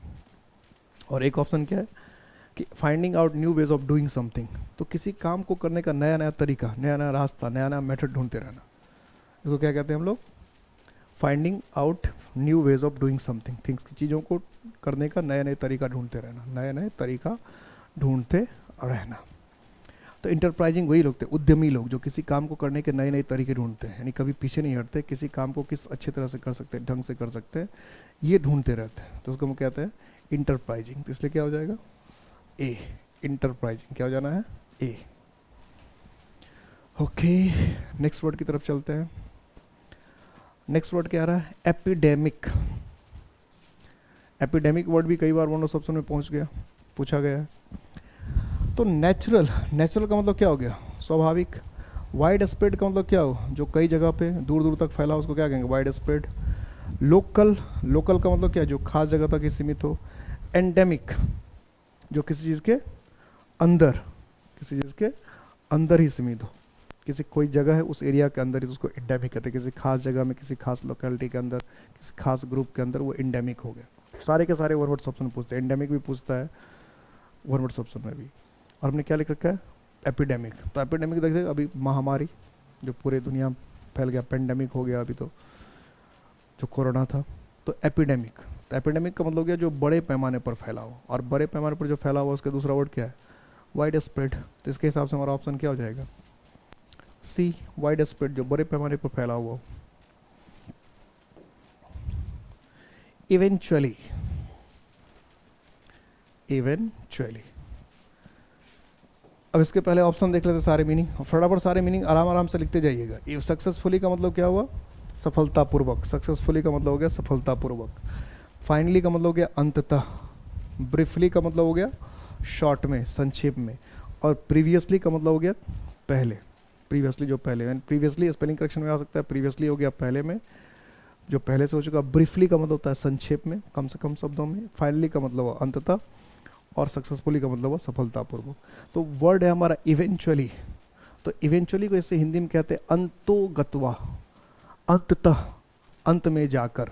और एक ऑप्शन क्या है कि finding out new ways of doing something, तो किसी काम को करने का नया नया तरीका, नया नया रास्ता, नया नया मेथड ढूंढते रहना। इसको क्या कहते हैं हम लोग? Finding out new ways of doing something, things की चीज़ों को करने का नए नए तरीका ढूंढते रहना, नए नए तरीका ढूंढते रहना। तो इंटरप्राइजिंग वही लोग थे, उद्यमी लोग, जो किसी काम को करने के नए नए तरीके ढूंढते हैं, यानी कभी पीछे नहीं हटते, किसी काम को किस अच्छे तरह से कर सकते हैं, ढंग से कर सकते हैं, ये ढूंढते रहते हैं। तो उसको हम कहते हैं इंटरप्राइजिंग। तो इसलिए क्या हो जाएगा? ए, इंटरप्राइजिंग। क्या हो जाना है? ए। ओके, नेक्स्ट वर्ड की तरफ चलते हैं। नेक्स्ट वर्ड क्या आ रहा है? एपिडेमिक। एपिडेमिक वर्ड भी कई बार वन ऑफ ऑप्शन में पहुंच गया, पूछा गया है। तो नेचुरल, नेचुरल का मतलब क्या हो गया? स्वाभाविक। वाइड स्प्रेड का मतलब क्या हो? जो कई जगह पे दूर दूर तक फैला, उसको क्या कहेंगे? Wide spread. लोकल, लोकल का मतलब क्या है? जो खास जगह तक ही सीमित हो। एंडेमिक, जो किसी चीज़ के अंदर, किसी चीज़ के अंदर ही सीमित हो, किसी कोई जगह है उस एरिया के अंदर ही, उसको एंडेमिक कहते हैं। किसी खास जगह में, किसी खास लोकेलिटी के अंदर, किसी खास ग्रुप के अंदर, वो एंडेमिक हो गया। सारे के सारे वन वर्ड ऑप्शन पूछते हैं, एंडेमिक भी पूछता है वन वर्ड ऑप्शन में भी। और हमने क्या लिख रखा है? एपिडेमिक। तो एपिडेमिक देखते हैं, अभी महामारी जो पूरे दुनिया में फैल गया, पेंडेमिक हो गया अभी तो, जो कोरोना था। तो एपिडेमिक, तो एपिडेमिक का मतलब क्या? जो बड़े पैमाने पर फैला हो। और बड़े पैमाने पर जो फैला हुआ, उसका दूसरा वर्ड क्या है? Wide spread. तो इसके हिसाब से हमारा ऑप्शन क्या हो जाएगा? सी, वाइड स्प्रेड, जो बड़े पैमाने पर फैला हुआ हो। Eventually, eventually. अब इसके पहले ऑप्शन देख लेते सारे मीनिंग, फटाफट सारे मीनिंग आराम आराम से लिखते जाइएगा। ये सक्सेसफुली का मतलब क्या हुआ? सफलतापूर्वक। सक्सेसफुली का मतलब हो गया सफलतापूर्वक। फाइनली का मतलब हो गया अंततः। ब्रीफली का मतलब हो गया शॉर्ट में, संक्षेप में। और प्रीवियसली का मतलब हो गया पहले, प्रीवियसली जो पहले, यानी प्रीवियसली स्पेलिंग करेक्शन में आ सकता है, प्रीवियसली हो गया पहले में, जो पहले से हो चुका। ब्रीफली का मतलब होता है संक्षेप में, कम से कम शब्दों में। फाइनली का मतलब हुआ अंततः। और सक्सेसफुली का मतलब हुआ सफलतापूर्वक। तो वर्ड है हमारा इवेंचुअली। तो इवेंचुअली को इससे हिंदी में कहते हैं अंतोगत्वा, अंततः, अंत में जाकर।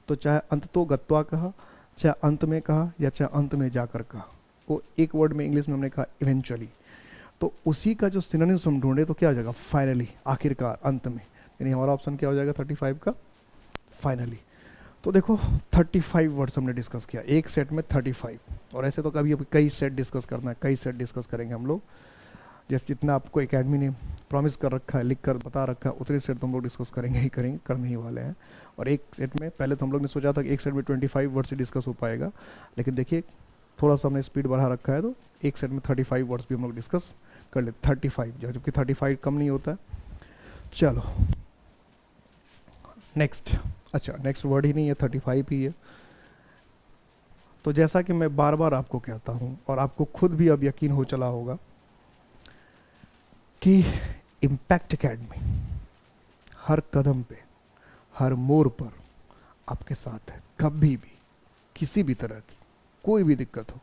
तो चाहे अंततो गत्वा कहा, चाहे अंत में कहा, या चाहे अंत में जाकर कहा, वो एक वर्ड में इंग्लिश में हमने कहा इवेंचुअली। तो उसी का जो सिनोनिम्स हम ढूंढे तो क्या हो जाएगा? फाइनली, आखिरकार, अंत में। यानी हमारा ऑप्शन क्या हो जाएगा? 35 का फाइनली। तो देखो 35 वर्ड्स हमने डिस्कस किया एक सेट में, 35। और ऐसे तो कभी कई सेट डिस्कस करना है, कई सेट डिस्कस करेंगे हम लोग। जैसे जितना आपको एकेडमी ने प्रॉमिस कर रखा है, लिख कर बता रखा है, उतने सेट तो हम लोग डिस्कस करेंगे ही करेंगे, करने ही वाले हैं। और एक सेट में, पहले तो हम लोग ने सोचा था कि एक सेट में 25 वर्ड्स से डिस्कस हो पाएगा, लेकिन देखिए थोड़ा सा हमने स्पीड बढ़ा रखा है, तो एक सेट में 35 वर्ड्स भी हम लोग डिस्कस कर लेते। 35, जबकि 35 कम नहीं होता है। चलो नेक्स्ट अच्छा, नेक्स्ट वर्ड ही नहीं है, 35 ही है। तो जैसा कि मैं बार बार आपको कहता हूँ और आपको खुद भी अब यकीन हो चला होगा कि इम्पैक्ट एकेडमी हर कदम पे, हर मोड़ पर आपके साथ है। कभी भी किसी भी तरह की कोई भी दिक्कत हो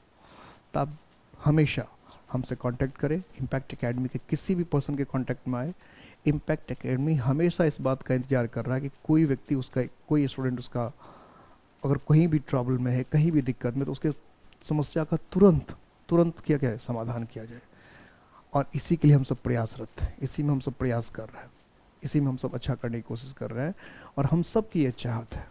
तो आप हमेशा हमसे कांटेक्ट करें, इम्पैक्ट एकेडमी के किसी भी पर्सन के कांटेक्ट में आए। इम्पैक्ट एकेडमी हमेशा इस बात का इंतजार कर रहा है कि कोई व्यक्ति उसका, कोई स्टूडेंट उसका अगर कहीं भी ट्रबल में है, कहीं भी दिक्कत में, तो उसके समस्या का तुरंत तुरंत क्या क्या है समाधान किया जाए। और इसी के लिए हम सब प्रयासरत हैं, इसी में हम सब प्रयास कर रहे हैं, इसी में हम सब अच्छा करने की कोशिश कर रहे हैं। और हम सब की ये चाहत है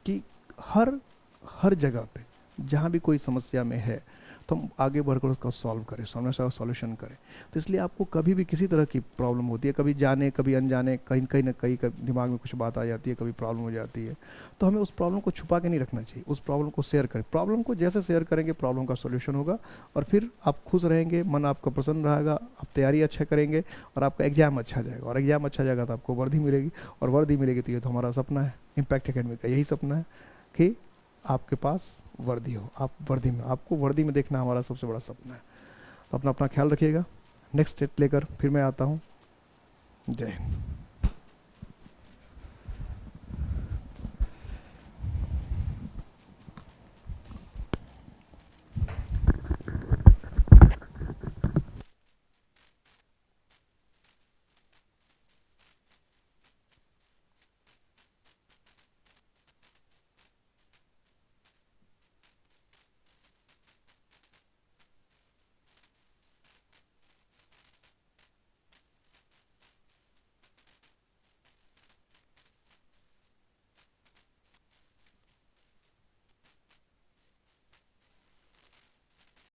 कि हर हर जगह पे जहाँ भी कोई समस्या में है तो हम आगे बढ़कर उसका सॉल्व करें, समस्या का सॉल्यूशन करें। तो इसलिए आपको कभी भी किसी तरह की प्रॉब्लम होती है, कभी जाने कभी अनजाने, कहीं कहीं ना कहीं दिमाग में कुछ बात आ जाती है, कभी प्रॉब्लम हो जाती है, तो हमें उस प्रॉब्लम को छुपा के नहीं रखना चाहिए, उस प्रॉब्लम को शेयर करें। प्रॉब्लम को जैसे शेयर करेंगे प्रॉब्लम का सॉल्यूशन होगा, और फिर आप खुश रहेंगे, मन आपका प्रसन्न रहेगा, आप तैयारी अच्छा करेंगे और आपका एग्जाम अच्छा जाएगा। और एग्जाम अच्छा जाएगा तो आपको वर्दी मिलेगी, और वर्दी मिलेगी तो ये तो हमारा सपना है, इम्पैक्ट एकेडमी का यही सपना है कि आपके पास वर्दी हो, आप वर्दी में, आपको वर्दी में देखना हमारा सबसे बड़ा सपना है। तो अपना अपना ख्याल रखिएगा। नेक्स्ट स्टेप लेकर फिर मैं आता हूँ। जय हिंद।